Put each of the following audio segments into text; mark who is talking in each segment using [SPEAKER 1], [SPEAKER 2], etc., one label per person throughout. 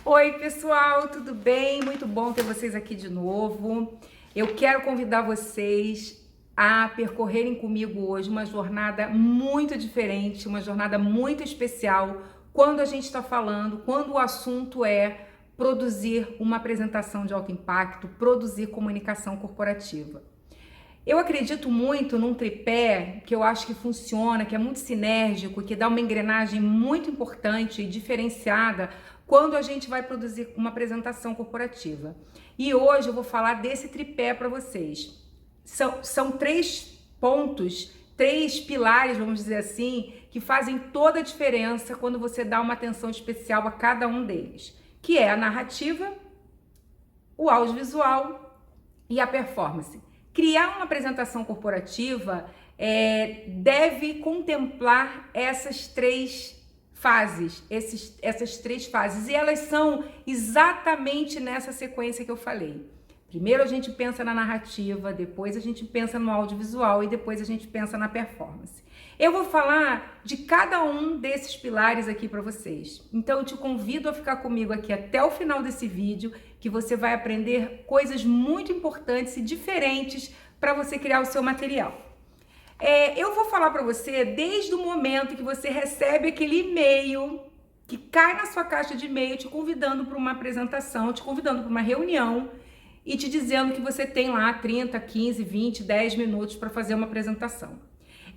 [SPEAKER 1] Oi, pessoal, tudo bem? Muito bom ter vocês aqui de novo. Eu quero convidar vocês a percorrerem comigo hoje uma jornada muito diferente, uma jornada muito especial quando a gente está falando, quando o assunto é produzir uma apresentação de alto impacto, produzir comunicação corporativa. Eu acredito muito num tripé que eu acho que funciona, que é muito sinérgico, que dá uma engrenagem muito importante e diferenciada quando a gente vai produzir uma apresentação corporativa. E hoje eu vou falar desse tripé para vocês. São três pontos, três pilares, vamos dizer assim, que fazem toda a diferença quando você dá uma atenção especial a cada um deles, que é a narrativa, o audiovisual e a performance. Criar uma apresentação corporativa deve contemplar essas três fases, essas três fases, e elas são exatamente nessa sequência que eu falei. Primeiro a gente pensa na narrativa, depois a gente pensa no audiovisual e depois a gente pensa na performance. Eu vou falar de cada um desses pilares aqui para vocês. Então eu te convido a ficar comigo aqui até o final desse vídeo, que você vai aprender coisas muito importantes e diferentes para você criar o seu material. Eu vou falar para você desde o momento que você recebe aquele e-mail que cai na sua caixa de e-mail te convidando para uma apresentação, te convidando para uma reunião e te dizendo que você tem lá 30, 15, 20, 10 minutos para fazer uma apresentação.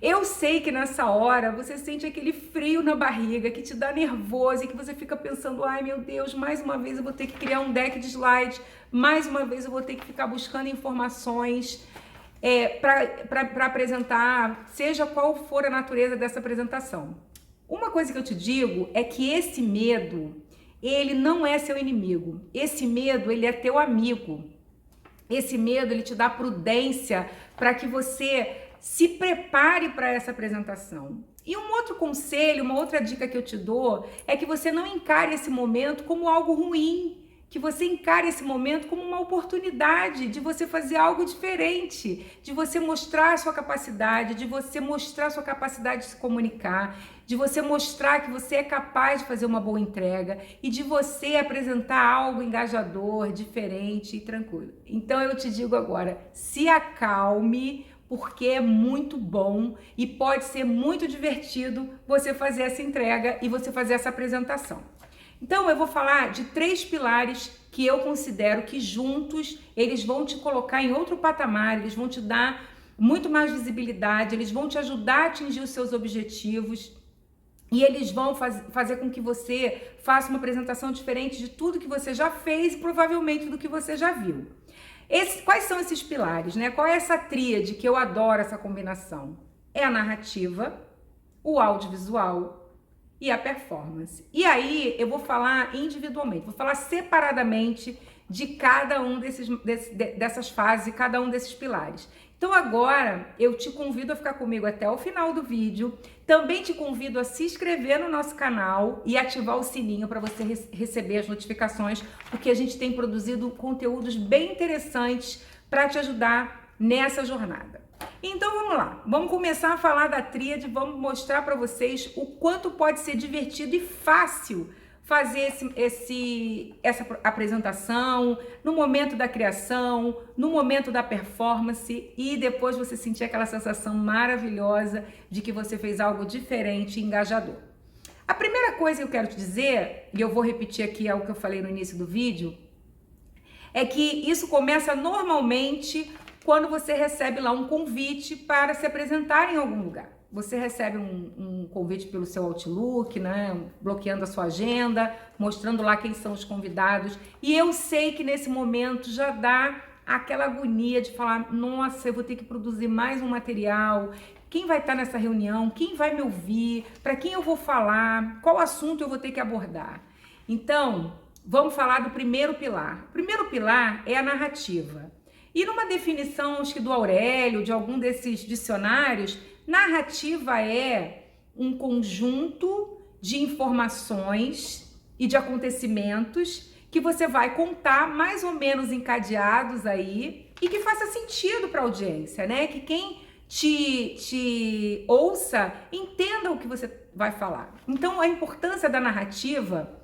[SPEAKER 1] Eu sei que nessa hora você sente aquele frio na barriga, que te dá nervoso e que você fica pensando, ai meu Deus, mais uma vez eu vou ter que criar um deck de slides, mais uma vez eu vou ter que ficar buscando informações para apresentar, seja qual for a natureza dessa apresentação. Uma coisa que eu te digo é que esse medo, ele não é seu inimigo. Esse medo, ele é teu amigo. Esse medo, ele te dá prudência para que você se prepare para essa apresentação. E um outro conselho, uma outra dica que eu te dou é que você não encare esse momento como algo ruim, que você encare esse momento como uma oportunidade de você fazer algo diferente, de você mostrar a sua capacidade, de você mostrar a sua capacidade de se comunicar, de você mostrar que você é capaz de fazer uma boa entrega e de você apresentar algo engajador, diferente e tranquilo. Então eu te digo agora, se acalme, porque é muito bom e pode ser muito divertido você fazer essa entrega e você fazer essa apresentação. Então eu vou falar de três pilares que eu considero que juntos eles vão te colocar em outro patamar, eles vão te dar muito mais visibilidade, eles vão te ajudar a atingir os seus objetivos e eles vão fazer com que você faça uma apresentação diferente de tudo que você já fez e provavelmente do que você já viu. Quais são esses pilares, né? Qual é essa tríade que eu adoro essa combinação? É a narrativa, o audiovisual e a performance. E aí eu vou falar individualmente, vou falar separadamente de cada um dessas fases, cada um desses pilares. Então agora eu te convido a ficar comigo até o final do vídeo. Também te convido a se inscrever no nosso canal e ativar o sininho para você receber as notificações, porque a gente tem produzido conteúdos bem interessantes para te ajudar nessa jornada. Então vamos lá, vamos começar a falar da tríade, vamos mostrar para vocês o quanto pode ser divertido e fácil fazer essa apresentação, no momento da criação, no momento da performance e depois você sentir aquela sensação maravilhosa de que você fez algo diferente e engajador. A primeira coisa que eu quero te dizer, e eu vou repetir aqui algo que eu falei no início do vídeo, é que isso começa normalmente quando você recebe lá um convite para se apresentar em algum lugar. Você recebe um convite pelo seu Outlook, né? Bloqueando a sua agenda, mostrando lá quem são os convidados. E eu sei que nesse momento já dá aquela agonia de falar, nossa, eu vou ter que produzir mais um material. Quem vai estar nessa reunião? Quem vai me ouvir? Para quem eu vou falar? Qual assunto eu vou ter que abordar? Então, vamos falar do primeiro pilar. O primeiro pilar é a narrativa. E numa definição, acho que do Aurélio, de algum desses dicionários, narrativa é um conjunto de informações e de acontecimentos que você vai contar mais ou menos encadeados aí e que faça sentido para a audiência, né? Que quem te ouça entenda o que você vai falar. Então, a importância da narrativa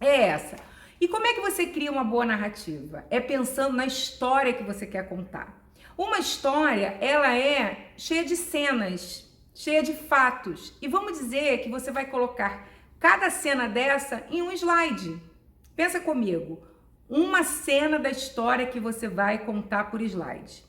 [SPEAKER 1] é essa. E como é que você cria uma boa narrativa? É pensando na história que você quer contar. Uma história, ela é cheia de cenas, cheia de fatos. E vamos dizer que você vai colocar cada cena dessa em um slide. Pensa comigo, uma cena da história que você vai contar por slide.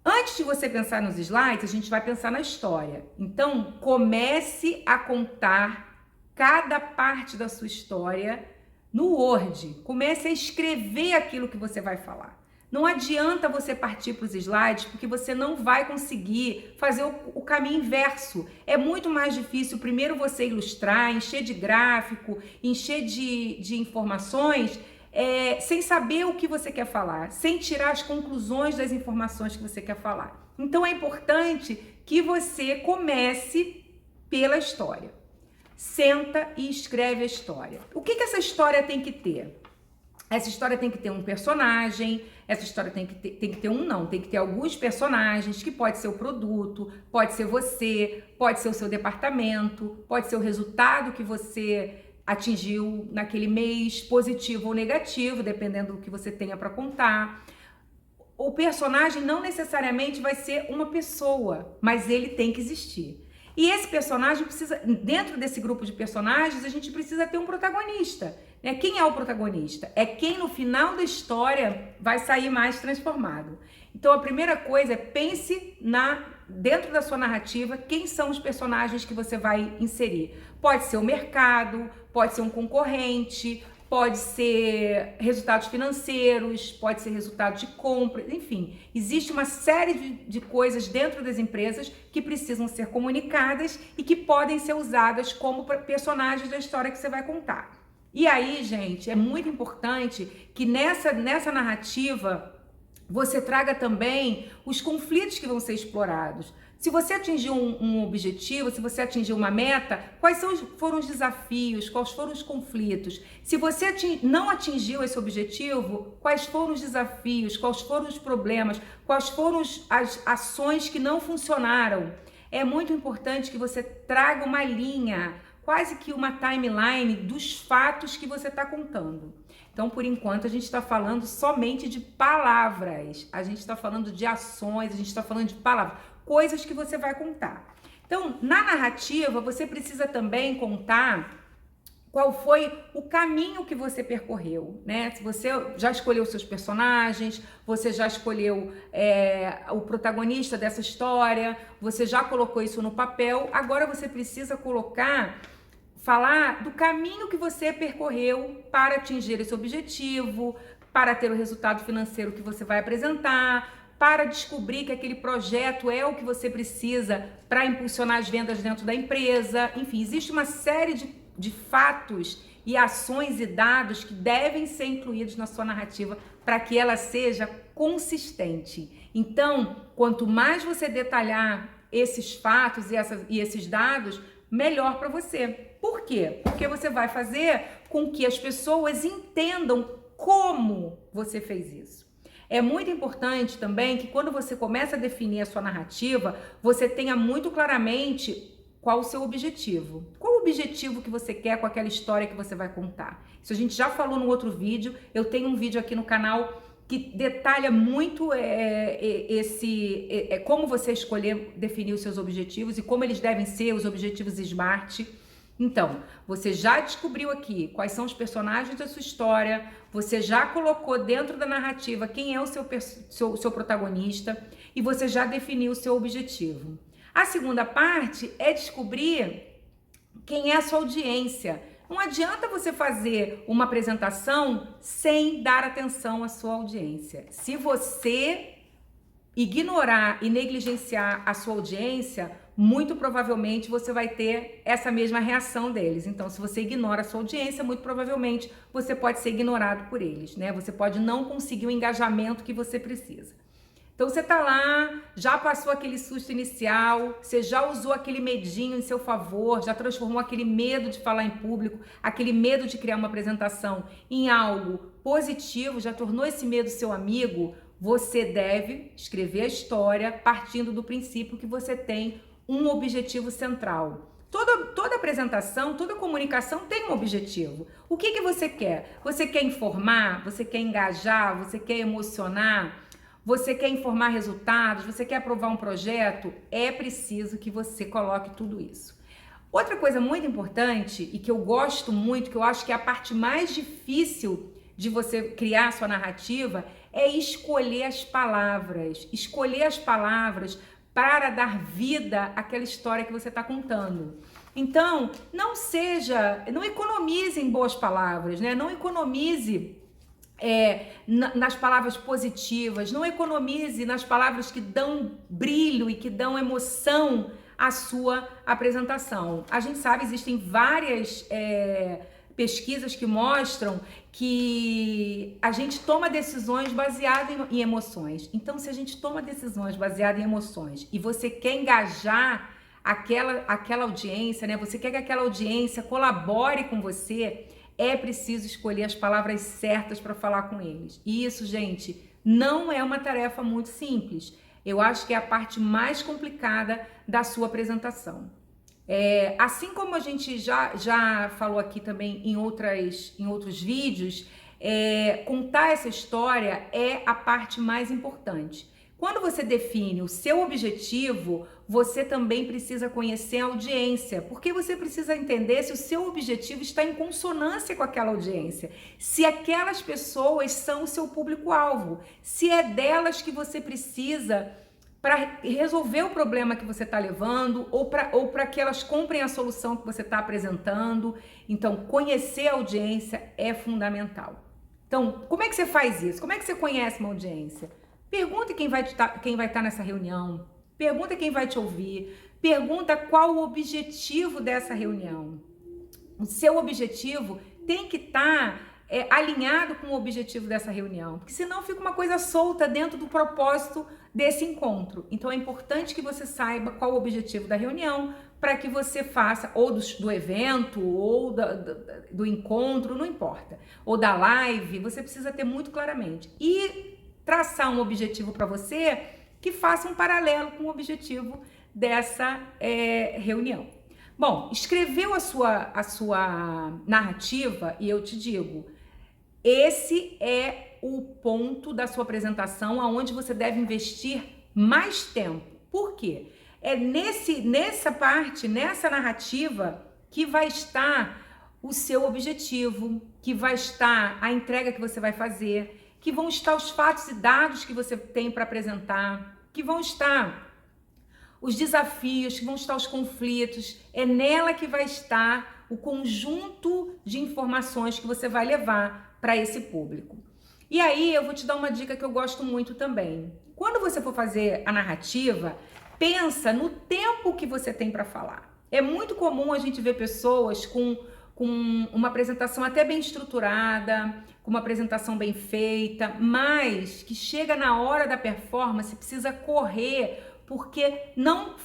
[SPEAKER 1] Antes de você pensar nos slides, a gente vai pensar na história. Então, comece a contar cada parte da sua história no Word. Comece a escrever aquilo que você vai falar. Não adianta você partir para os slides, porque você não vai conseguir fazer o caminho inverso. É muito mais difícil primeiro você ilustrar, encher de gráfico, encher de informações, sem saber o que você quer falar, sem tirar as conclusões das informações que você quer falar. Então é importante que você comece pela história. Senta e escreve a história. O que essa história tem que ter? Essa história tem que ter um personagem, essa história tem que ter alguns personagens, que pode ser o produto, pode ser você, pode ser o seu departamento, pode ser o resultado que você atingiu naquele mês, positivo ou negativo, dependendo do que você tenha para contar. O personagem não necessariamente vai ser uma pessoa, mas ele tem que existir. E esse personagem precisa, dentro desse grupo de personagens, a gente precisa ter um protagonista. Né? Quem é o protagonista? É quem no final da história vai sair mais transformado. Então a primeira coisa é pense dentro da sua narrativa quem são os personagens que você vai inserir. Pode ser o mercado, pode ser um concorrente, pode ser resultados financeiros, pode ser resultado de compra, enfim. Existe uma série de coisas dentro das empresas que precisam ser comunicadas e que podem ser usadas como personagens da história que você vai contar. E aí, gente, é muito importante que nessa narrativa você traga também os conflitos que vão ser explorados. Se você atingiu um objetivo, se você atingiu uma meta, quais foram os desafios, quais foram os conflitos? Se você não atingiu esse objetivo, quais foram os desafios, quais foram os problemas, quais foram as ações que não funcionaram? É muito importante que você traga uma linha, quase que uma timeline dos fatos que você está contando. Então, por enquanto, a gente está falando somente de palavras, a gente está falando de ações, a gente está falando de palavras, coisas que você vai contar. Então, na narrativa, você precisa também contar qual foi o caminho que você percorreu, né? Se você já escolheu seus personagens, você já escolheu o protagonista dessa história, você já colocou isso no papel, agora você precisa falar do caminho que você percorreu para atingir esse objetivo, para ter o resultado financeiro que você vai apresentar, para descobrir que aquele projeto é o que você precisa para impulsionar as vendas dentro da empresa. Enfim, existe uma série de fatos e ações e dados que devem ser incluídos na sua narrativa para que ela seja consistente. Então, quanto mais você detalhar esses fatos e esses dados, melhor para você. Por quê? Porque você vai fazer com que as pessoas entendam como você fez isso. É muito importante também que quando você começa a definir a sua narrativa, você tenha muito claramente qual o seu objetivo. Qual o objetivo que você quer com aquela história que você vai contar? Isso a gente já falou no outro vídeo, eu tenho um vídeo aqui no canal que detalha muito como você escolher definir os seus objetivos e como eles devem ser, os objetivos SMART. Então, você já descobriu aqui quais são os personagens da sua história, você já colocou dentro da narrativa quem é o seu protagonista e você já definiu o seu objetivo. A segunda parte é descobrir quem é a sua audiência. Não adianta você fazer uma apresentação sem dar atenção à sua audiência. Se você ignorar e negligenciar a sua audiência, muito provavelmente você vai ter essa mesma reação deles. Então, se você ignora a sua audiência, muito provavelmente você pode ser ignorado por eles, né? Você pode não conseguir o engajamento que você precisa. Então, você tá lá, já passou aquele susto inicial, você já usou aquele medinho em seu favor, já transformou aquele medo de falar em público, aquele medo de criar uma apresentação em algo positivo, já tornou esse medo seu amigo. Você deve escrever a história partindo do princípio que você tem um objetivo central. Toda apresentação, toda comunicação tem um objetivo. O que você quer? Você quer informar? Você quer engajar? Você quer emocionar? Você quer informar resultados? Você quer aprovar um projeto? É preciso que você coloque tudo isso. Outra coisa muito importante e que eu gosto muito, que eu acho que é a parte mais difícil de você criar sua narrativa, é escolher as palavras. Escolher as palavras para dar vida àquela história que você está contando. Então, não economize em boas palavras, né? Não economize nas palavras positivas, não economize nas palavras que dão brilho e que dão emoção à sua apresentação. A gente sabe, existem várias pesquisas que mostram que a gente toma decisões baseadas em emoções. Então, se a gente toma decisões baseadas em emoções e você quer engajar aquela audiência, né? Você quer que aquela audiência colabore com você, é preciso escolher as palavras certas para falar com eles. E isso, gente, não é uma tarefa muito simples. Eu acho que é a parte mais complicada da sua apresentação. Assim como a gente já falou aqui também em outros vídeos, contar essa história é a parte mais importante. Quando você define o seu objetivo, você também precisa conhecer a audiência, porque você precisa entender se o seu objetivo está em consonância com aquela audiência, se aquelas pessoas são o seu público-alvo, se é delas que você precisa para resolver o problema que você está levando ou para que elas comprem a solução que você está apresentando. Então, conhecer a audiência é fundamental. Então, como é que você faz isso? Como é que você conhece uma audiência? Pergunta quem vai estar nessa reunião, pergunta quem vai te ouvir, pergunta qual o objetivo dessa reunião. O seu objetivo tem que estar alinhado com o objetivo dessa reunião, porque senão fica uma coisa solta dentro do propósito desse encontro. Então é importante que você saiba qual o objetivo da reunião, para que você faça, ou do evento, ou do encontro, não importa, ou da live, você precisa ter muito claramente. E traçar um objetivo para você que faça um paralelo com o objetivo dessa reunião. Bom, escreveu a sua narrativa e eu te digo, esse é o ponto da sua apresentação aonde você deve investir mais tempo. Por quê? É nessa parte, nessa narrativa que vai estar o seu objetivo, que vai estar a entrega que você vai fazer, que vão estar os fatos e dados que você tem para apresentar, que vão estar os desafios, que vão estar os conflitos. É nela que vai estar o conjunto de informações que você vai levar para esse público. E aí eu vou te dar uma dica que eu gosto muito também. Quando você for fazer a narrativa, pensa no tempo que você tem para falar. É muito comum a gente ver pessoas com uma apresentação até bem estruturada, com uma apresentação bem feita, mas que chega na hora da performance, precisa correr, porque não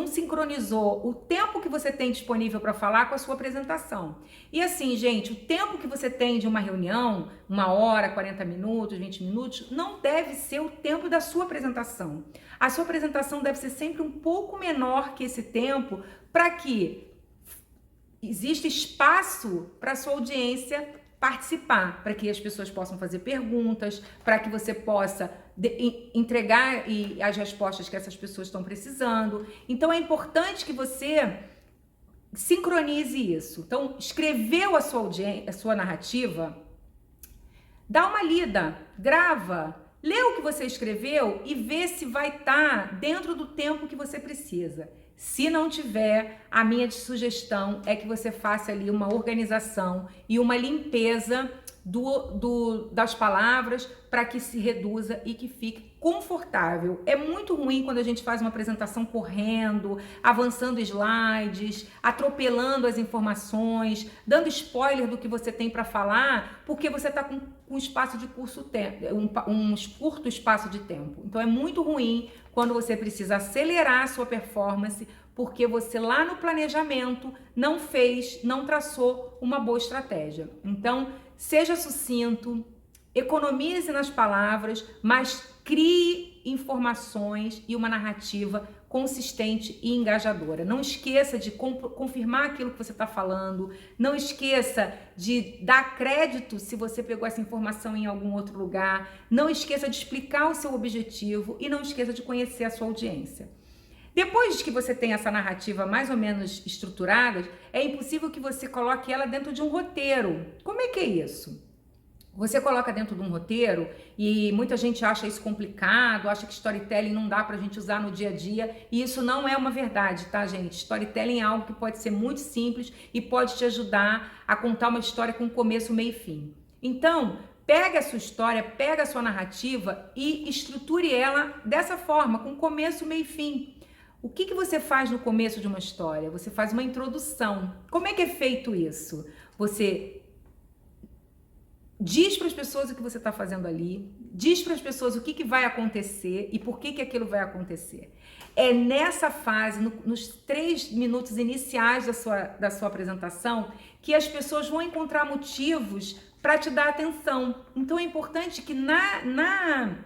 [SPEAKER 1] sincronizou o tempo que você tem disponível para falar com a sua apresentação. E assim, gente, o tempo que você tem de uma reunião, 1 hora, 40 minutos, 20 minutos, não deve ser o tempo da sua apresentação. A sua apresentação deve ser sempre um pouco menor que esse tempo, para que exista espaço para a sua audiência participar, para que as pessoas possam fazer perguntas, para que você possa entregar as respostas que essas pessoas estão precisando. Então é importante que você sincronize isso. Então, escreveu a sua narrativa, dá uma lida, grava, lê o que você escreveu e vê se vai estar dentro do tempo que você precisa. Se não tiver, a minha sugestão é que você faça ali uma organização e uma limpeza das palavras para que se reduza e que fique confortável. É muito ruim quando a gente faz uma apresentação correndo, avançando slides, atropelando as informações, dando spoiler do que você tem para falar, porque você está com um espaço de um curto espaço de tempo. Então é muito ruim quando você precisa acelerar a sua performance, porque você lá no planejamento não traçou uma boa estratégia. Então, seja sucinto, economize nas palavras, mas crie informações e uma narrativa consistente e engajadora. Não esqueça de confirmar aquilo que você está falando, não esqueça de dar crédito se você pegou essa informação em algum outro lugar, não esqueça de explicar o seu objetivo e não esqueça de conhecer a sua audiência. Depois que você tem essa narrativa mais ou menos estruturada, é impossível que você coloque ela dentro de um roteiro. Como é que é isso? Você coloca dentro de um roteiro e muita gente acha isso complicado, acha que storytelling não dá pra gente usar no dia a dia, e isso não é uma verdade, tá, gente? Storytelling é algo que pode ser muito simples e pode te ajudar a contar uma história com começo, meio e fim. Então, pega a sua história, pega a sua narrativa e estruture ela dessa forma, com começo, meio e fim. O que você faz no começo de uma história? Você faz uma introdução. Como é que é feito isso? Você diz para as pessoas o que você está fazendo ali, diz para as pessoas o que vai acontecer e por que aquilo vai acontecer. É nessa fase, nos 3 minutos iniciais da sua apresentação, que as pessoas vão encontrar motivos para te dar atenção. Então é importante que na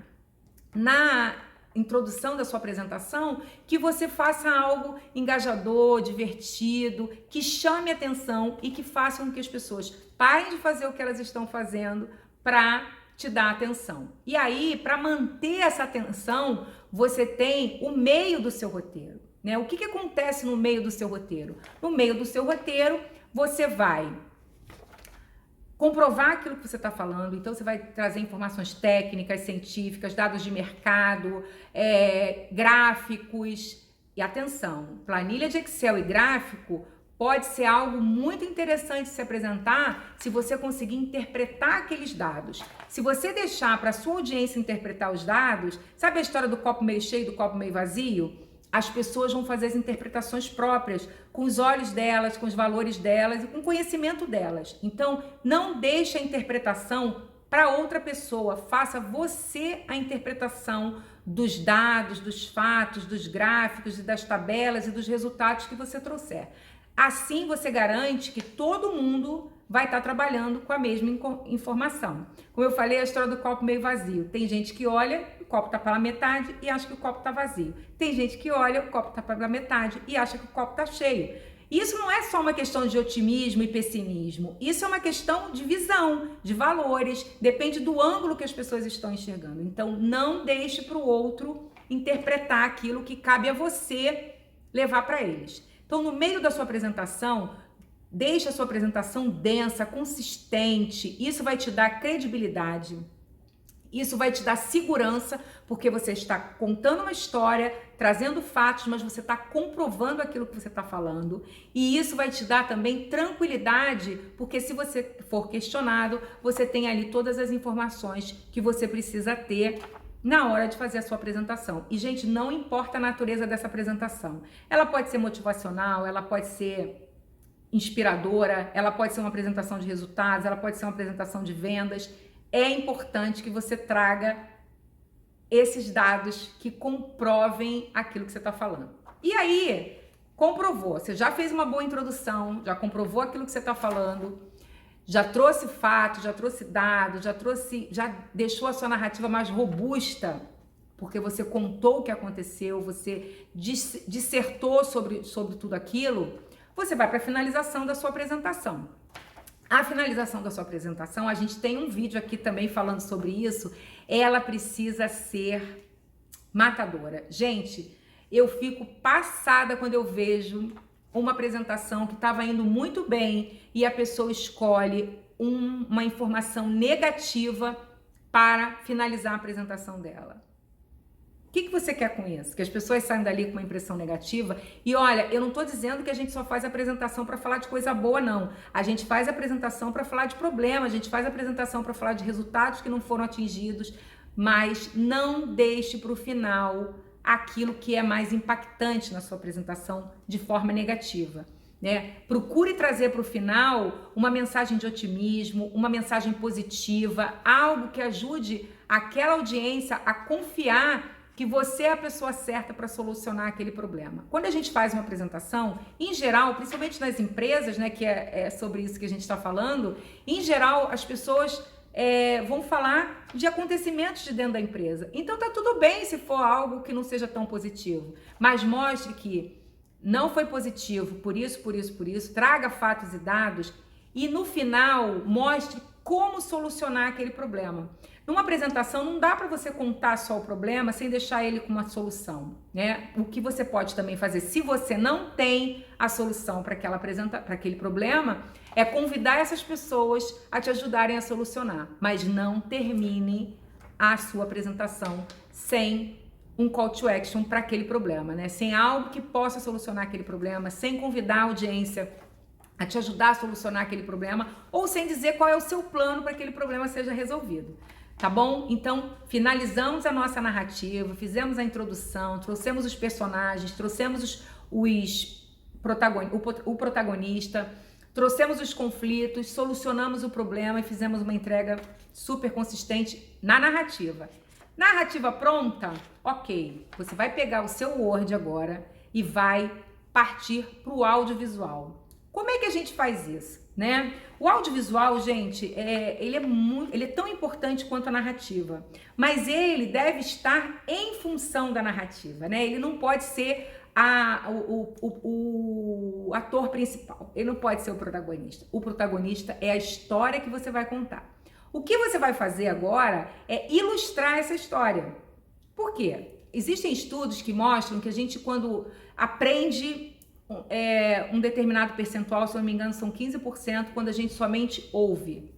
[SPEAKER 1] introdução da sua apresentação, que você faça algo engajador, divertido, que chame atenção e que faça com que as pessoas parem de fazer o que elas estão fazendo para te dar atenção. E aí, para manter essa atenção, você tem o meio do seu roteiro, né? O que acontece no meio do seu roteiro? No meio do seu roteiro, você vai comprovar aquilo que você está falando, então você vai trazer informações técnicas, científicas, dados de mercado, gráficos. E atenção, planilha de Excel e gráfico pode ser algo muito interessante de se apresentar se você conseguir interpretar aqueles dados. Se você deixar para a sua audiência interpretar os dados, sabe a história do copo meio cheio, do copo meio vazio? As pessoas vão fazer as interpretações próprias, com os olhos delas, com os valores delas e com o conhecimento delas. Então, não deixe a interpretação para outra pessoa. Faça você a interpretação dos dados, dos fatos, dos gráficos e das tabelas e dos resultados que você trouxer. Assim, você garante que todo mundo vai estar trabalhando com a mesma informação. Como eu falei, a história do copo meio vazio. Tem gente que olha, o copo está pela metade e acha que o copo está vazio. Tem gente que olha, o copo está pela metade e acha que o copo está cheio. Isso não é só uma questão de otimismo e pessimismo. Isso é uma questão de visão, de valores. Depende do ângulo que as pessoas estão enxergando. Então, não deixe para o outro interpretar aquilo que cabe a você levar para eles. Então, no meio da sua apresentação, deixe a sua apresentação densa, consistente. Isso vai te dar credibilidade. Isso vai te dar segurança, porque você está contando uma história, trazendo fatos, mas você está comprovando aquilo que você está falando. E isso vai te dar também tranquilidade, porque se você for questionado, você tem ali todas as informações que você precisa ter na hora de fazer a sua apresentação. E, gente, não importa a natureza dessa apresentação. Ela pode ser motivacional, ela pode ser inspiradora, ela pode ser uma apresentação de resultados, ela pode ser uma apresentação de vendas. É importante que você traga esses dados que comprovem aquilo que você está falando. E aí, comprovou, você já fez uma boa introdução, já comprovou aquilo que você está falando, já trouxe fatos, já trouxe dados, já deixou a sua narrativa mais robusta, porque você contou o que aconteceu, você dissertou sobre tudo aquilo, você vai para a finalização da sua apresentação. A finalização da sua apresentação, a gente tem um vídeo aqui também falando sobre isso, ela precisa ser matadora. Gente, eu fico passada quando eu vejo uma apresentação que estava indo muito bem e a pessoa escolhe uma informação negativa para finalizar a apresentação dela. O que você quer com isso? Que as pessoas saiam dali com uma impressão negativa? E olha, eu não estou dizendo que a gente só faz apresentação para falar de coisa boa, não. A gente faz apresentação para falar de problema, a gente faz apresentação para falar de resultados que não foram atingidos, mas não deixe para o final aquilo que é mais impactante na sua apresentação de forma negativa, né? Procure trazer para o final uma mensagem de otimismo, uma mensagem positiva, algo que ajude aquela audiência a confiar que você é a pessoa certa para solucionar aquele problema. Quando a gente faz uma apresentação, em geral, principalmente nas empresas, né, que é sobre isso que a gente está falando, em geral, as pessoas vão falar de acontecimentos de dentro da empresa. Então tá tudo bem se for algo que não seja tão positivo, mas mostre que não foi positivo, por isso, traga fatos e dados e no final mostre como solucionar aquele problema. Numa apresentação não dá para você contar só o problema sem deixar ele com uma solução, né? O que você pode também fazer, se você não tem a solução para aquele problema, é convidar essas pessoas a te ajudarem a solucionar, mas não termine a sua apresentação sem um call to action para aquele problema, né? Sem algo que possa solucionar aquele problema, sem convidar a audiência a te ajudar a solucionar aquele problema ou sem dizer qual é o seu plano para que aquele problema seja resolvido. Tá bom? Então, finalizamos a nossa narrativa, fizemos a introdução, trouxemos os personagens, trouxemos o protagonista, trouxemos os conflitos, solucionamos o problema e fizemos uma entrega super consistente na narrativa. Narrativa pronta? Ok. Você vai pegar o seu Word agora e vai partir para o audiovisual. Como é que a gente faz isso, né? O audiovisual, gente, ele é tão importante quanto a narrativa, mas ele deve estar em função da narrativa, né? Ele não pode ser o ator principal, ele não pode ser o protagonista. O protagonista é a história que você vai contar. O que você vai fazer agora é ilustrar essa história. Por quê? Existem estudos que mostram que a gente, quando aprende um determinado percentual, se eu não me engano, são 15%, quando a gente somente ouve.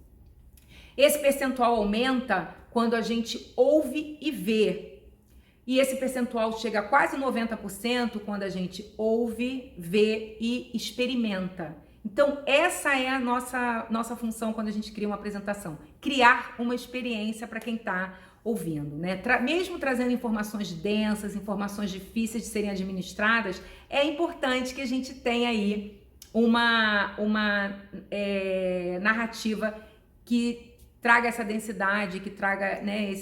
[SPEAKER 1] Esse percentual aumenta quando a gente ouve e vê. E esse percentual chega a quase 90% quando a gente ouve, vê e experimenta. Então, essa é a nossa função quando a gente cria uma apresentação. Criar uma experiência para quem está ouvindo, né? Mesmo trazendo informações densas, informações difíceis de serem administradas, é importante que a gente tenha aí uma narrativa que traga essa densidade, que traga, né,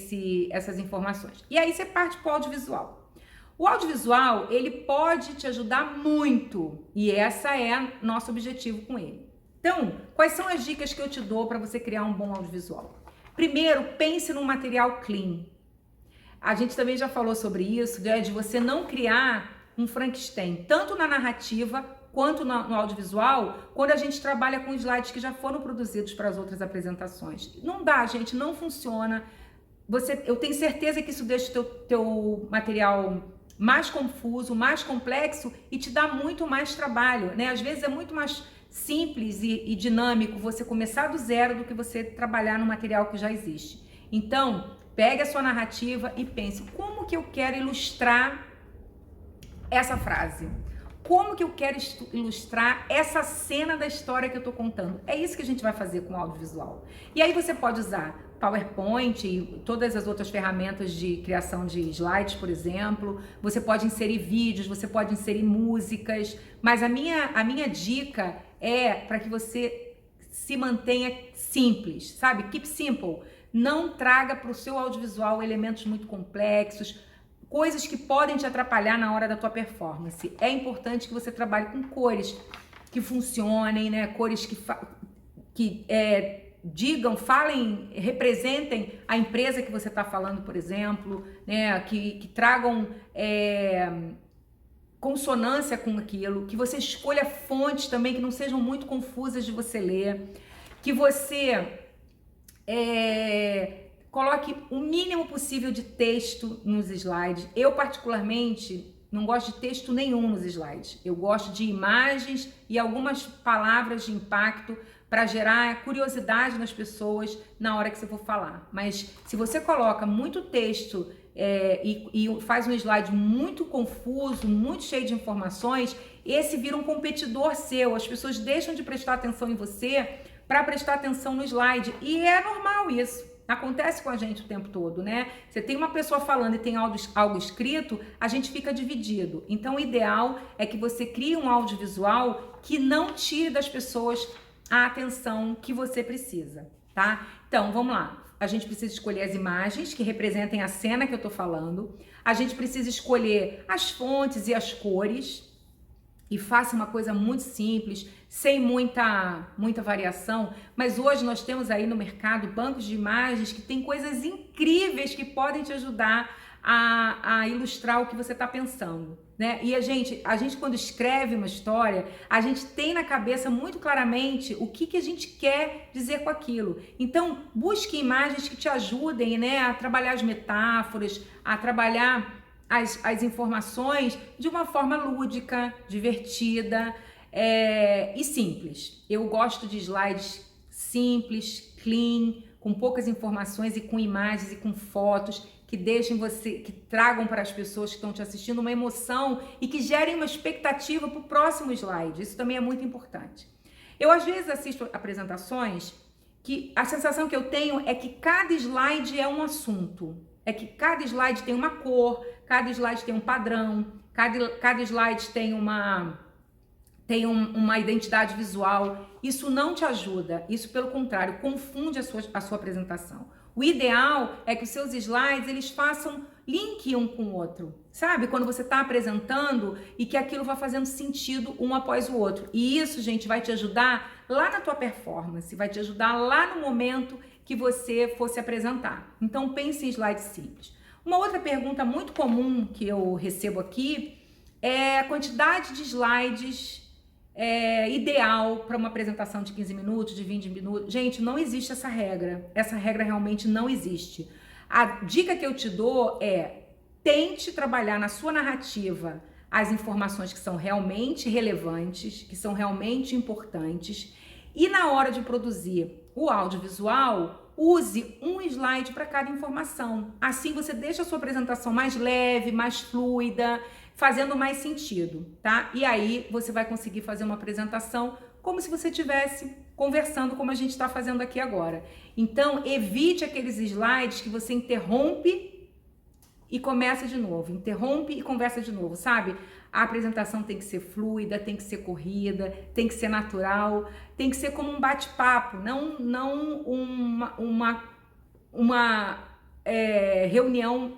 [SPEAKER 1] essas informações. E aí você parte para o audiovisual. O audiovisual, ele pode te ajudar muito e essa é nosso objetivo com ele. Então, quais são as dicas que eu te dou para você criar um bom audiovisual? Primeiro, pense num material clean. A gente também já falou sobre isso, de você não criar um Frankenstein, tanto na narrativa quanto no audiovisual, quando a gente trabalha com slides que já foram produzidos para as outras apresentações. Não dá, gente, não funciona. Eu tenho certeza que isso deixa o teu material mais confuso, mais complexo e te dá muito mais trabalho, né? Às vezes é muito mais simples e dinâmico você começar do zero do que você trabalhar no material que já existe. Então, pegue a sua narrativa e pense, como que eu quero ilustrar essa frase? Como que eu quero ilustrar essa cena da história que eu tô contando? É isso que a gente vai fazer com o audiovisual. E aí você pode usar PowerPoint e todas as outras ferramentas de criação de slides, por exemplo. Você pode inserir vídeos, você pode inserir músicas, mas a minha dica é para que você se mantenha simples, sabe? Keep simple. Não traga para o seu audiovisual elementos muito complexos, coisas que podem te atrapalhar na hora da tua performance. É importante que você trabalhe com cores que funcionem, né? Cores que digam, falem, representem a empresa que você está falando, por exemplo, né? Que tragam consonância com aquilo, que você escolha fontes também que não sejam muito confusas de você ler, que você coloque o mínimo possível de texto nos slides. Eu, particularmente, não gosto de texto nenhum nos slides. Eu gosto de imagens e algumas palavras de impacto para gerar curiosidade nas pessoas na hora que você for falar. Mas se você coloca muito texto e faz um slide muito confuso, muito cheio de informações, esse vira um competidor seu. As pessoas deixam de prestar atenção em você para prestar atenção no slide. E é normal isso. Acontece com a gente o tempo todo, né? Você tem uma pessoa falando e tem algo escrito, a gente fica dividido. Então, o ideal é que você crie um audiovisual que não tire das pessoas a atenção que você precisa, tá? Então, vamos lá. A gente precisa escolher as imagens que representem a cena que eu tô falando. A gente precisa escolher as fontes e as cores. e faça uma coisa muito simples, sem muita variação, mas hoje nós temos aí no mercado bancos de imagens que tem coisas incríveis que podem te ajudar a ilustrar o que você está pensando, né? E a gente quando escreve uma história, a gente tem na cabeça muito claramente o que a gente quer dizer com aquilo. Então, busque imagens que te ajudem, né, a trabalhar as metáforas, a trabalhar as informações de uma forma lúdica, divertida e simples. Eu gosto de slides simples, clean, com poucas informações e com imagens e com fotos que deixem que tragam para as pessoas que estão te assistindo uma emoção e que gerem uma expectativa para o próximo slide. Isso também é muito importante. Eu às vezes assisto apresentações que a sensação que eu tenho é que cada slide é um assunto. É que cada slide tem uma cor, cada slide tem um padrão, cada slide tem uma identidade visual. Isso não te ajuda, isso pelo contrário, confunde a sua apresentação. O ideal é que os seus slides, eles façam link um com o outro, sabe? Quando você está apresentando e que aquilo vai fazendo sentido um após o outro. E isso, gente, vai te ajudar lá na tua performance, vai te ajudar lá no momento que você for se apresentar. Então, pense em slides simples. Uma outra pergunta muito comum que eu recebo aqui é a quantidade de slides ideal para uma apresentação de 15 minutos, de 20 minutos. Gente, não existe essa regra. Essa regra realmente não existe. A dica que eu te dou é: tente trabalhar na sua narrativa as informações que são realmente relevantes, que são realmente importantes, e na hora de produzir o audiovisual, use um slide para cada informação. Assim você deixa a sua apresentação mais leve, mais fluida, fazendo mais sentido, tá? E aí você vai conseguir fazer uma apresentação como se você estivesse conversando, como a gente está fazendo aqui agora. Então, evite aqueles slides que você interrompe e começa de novo, interrompe e conversa de novo, sabe? A apresentação tem que ser fluida, tem que ser corrida, tem que ser natural, tem que ser como um bate-papo, não uma reunião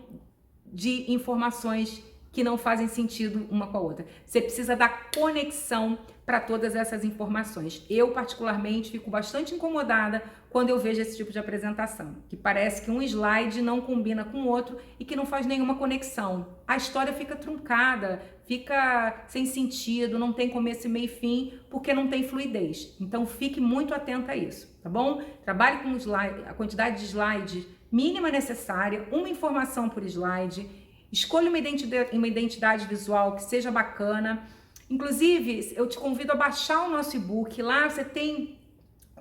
[SPEAKER 1] de informações que não fazem sentido uma com a outra. Você precisa dar conexão para todas essas informações. Eu, particularmente, fico bastante incomodada quando eu vejo esse tipo de apresentação, que parece que um slide não combina com o outro e que não faz nenhuma conexão. A história fica truncada, fica sem sentido, não tem começo, meio e fim, porque não tem fluidez. Então, fique muito atenta a isso, tá bom? Trabalhe com a quantidade de slides mínima necessária, uma informação por slide. Escolha uma identidade visual que seja bacana. Inclusive, eu te convido a baixar o nosso e-book. Lá você tem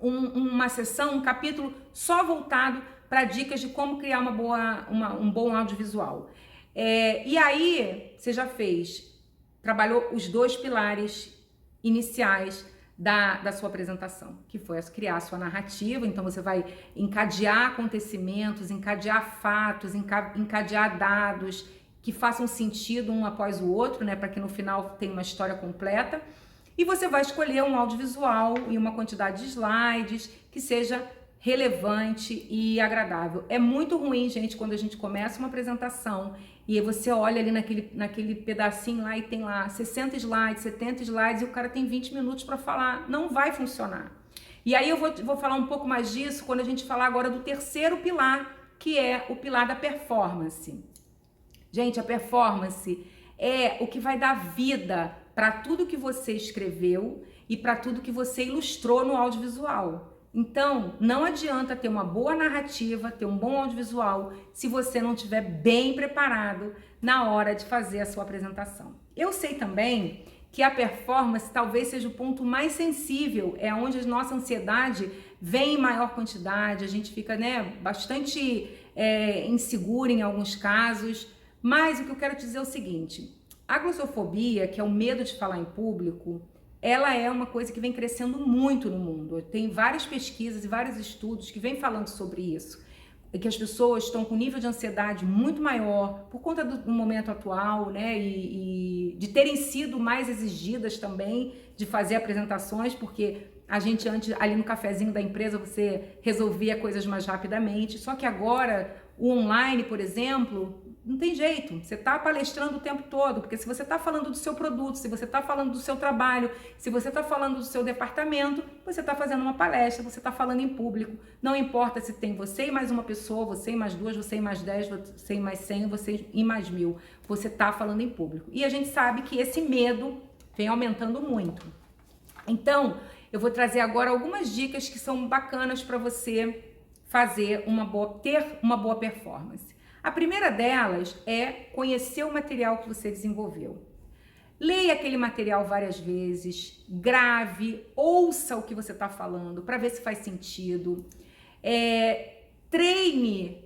[SPEAKER 1] uma seção, um capítulo só voltado para dicas de como criar um bom audiovisual. E aí, você já trabalhou os 2 pilares iniciais da sua apresentação, que foi criar a sua narrativa. Então você vai encadear acontecimentos, encadear fatos, encadear dados que façam sentido um após o outro, né, para que no final tenha uma história completa. E você vai escolher um audiovisual e uma quantidade de slides que seja relevante e agradável. É muito ruim, gente, quando a gente começa uma apresentação e você olha ali naquele pedacinho lá e tem lá 60 slides, 70 slides e o cara tem 20 minutos para falar. Não vai funcionar. E aí eu vou falar um pouco mais disso quando a gente falar agora do terceiro pilar, que é o pilar da performance. Gente, a performance é o que vai dar vida para tudo que você escreveu e para tudo que você ilustrou no audiovisual. Então, não adianta ter uma boa narrativa, ter um bom audiovisual, se você não estiver bem preparado na hora de fazer a sua apresentação. Eu sei também que a performance talvez seja o ponto mais sensível, é onde a nossa ansiedade vem em maior quantidade, a gente fica, né, bastante inseguro em alguns casos. Mas o que eu quero te dizer é o seguinte: a glossofobia, que é o medo de falar em público, ela é uma coisa que vem crescendo muito no mundo. Tem várias pesquisas e vários estudos que vêm falando sobre isso, que as pessoas estão com um nível de ansiedade muito maior por conta do momento atual, né, e de terem sido mais exigidas também de fazer apresentações, porque a gente antes, ali no cafezinho da empresa, você resolvia coisas mais rapidamente, só que agora o online, por exemplo, Não tem jeito, você está palestrando o tempo todo, porque se você está falando do seu produto, se você está falando do seu trabalho, se você está falando do seu departamento, você está fazendo uma palestra, você está falando em público. Não importa se tem você e mais uma pessoa, você e mais duas, você e mais 10, você e mais 100, você e mais 1000. Você está falando em público. E a gente sabe que esse medo vem aumentando muito. Então, eu vou trazer agora algumas dicas que são bacanas para você ter uma boa performance. A primeira delas é conhecer o material que você desenvolveu. Leia aquele material várias vezes, grave, ouça o que você está falando para ver se faz sentido. Treine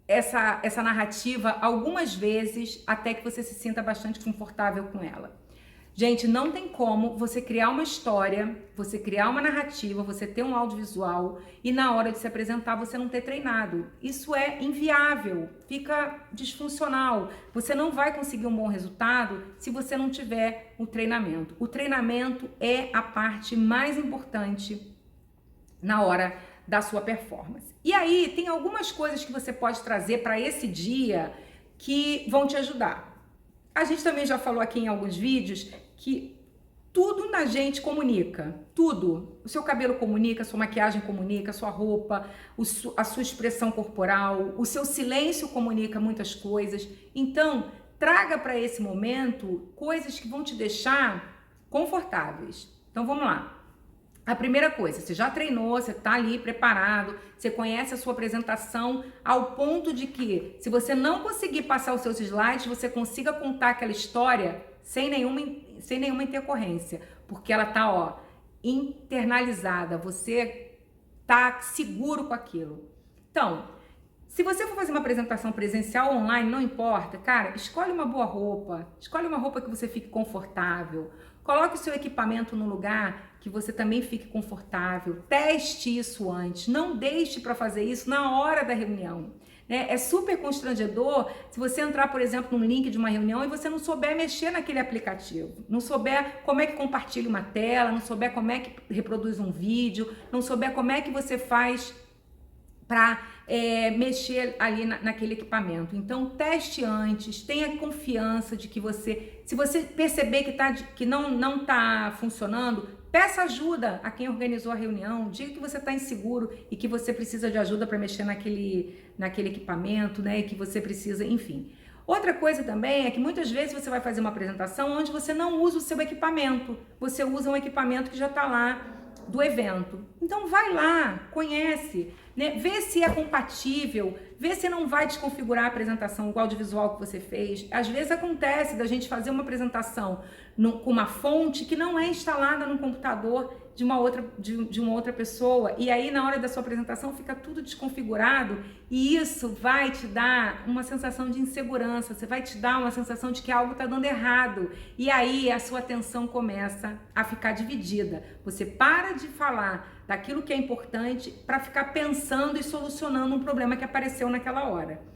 [SPEAKER 1] essa narrativa algumas vezes até que você se sinta bastante confortável com ela. Gente, não tem como você criar uma história, você criar uma narrativa, você ter um audiovisual e na hora de se apresentar você não ter treinado. Isso é inviável, fica disfuncional. Você não vai conseguir um bom resultado se você não tiver o treinamento. O treinamento é a parte mais importante na hora da sua performance. E aí, tem algumas coisas que você pode trazer para esse dia que vão te ajudar. A gente também já falou aqui em alguns vídeos que tudo na gente comunica, tudo. O seu cabelo comunica, a sua maquiagem comunica, a sua roupa, a sua expressão corporal, o seu silêncio comunica muitas coisas. Então, traga para esse momento coisas que vão te deixar confortáveis. Então, vamos lá. A primeira coisa, você já treinou, você está ali preparado, você conhece a sua apresentação ao ponto de que, se você não conseguir passar os seus slides, você consiga contar aquela história sem nenhuma intercorrência, porque ela está, internalizada, você está seguro com aquilo. Então, se você for fazer uma apresentação presencial ou online, não importa, cara, escolhe uma boa roupa, escolhe uma roupa que você fique confortável, coloque o seu equipamento no lugar que você também fique confortável, teste isso antes, não deixe para fazer isso na hora da reunião. Né? É super constrangedor se você entrar, por exemplo, num link de uma reunião e você não souber mexer naquele aplicativo, não souber como é que compartilha uma tela, não souber como é que reproduz um vídeo, não souber como é que você faz para mexer ali naquele equipamento. Então, teste antes, tenha confiança de que se você perceber que não está funcionando, peça ajuda a quem organizou a reunião, diga que você está inseguro e que você precisa de ajuda para mexer naquele equipamento, né? E que você precisa, enfim. Outra coisa também é que muitas vezes você vai fazer uma apresentação onde você não usa o seu equipamento, você usa um equipamento que já está lá do evento. Então vai lá, conhece, né? Vê se é compatível, vê se não vai desconfigurar a apresentação, o audiovisual que você fez. Às vezes acontece da gente fazer uma apresentação com uma fonte que não é instalada no computador de uma outra pessoa, e aí na hora da sua apresentação fica tudo desconfigurado, e isso vai te dar uma sensação de insegurança, você vai te dar uma sensação de que algo está dando errado, e aí a sua atenção começa a ficar dividida. Você para de falar daquilo que é importante para ficar pensando e solucionando um problema que apareceu naquela hora.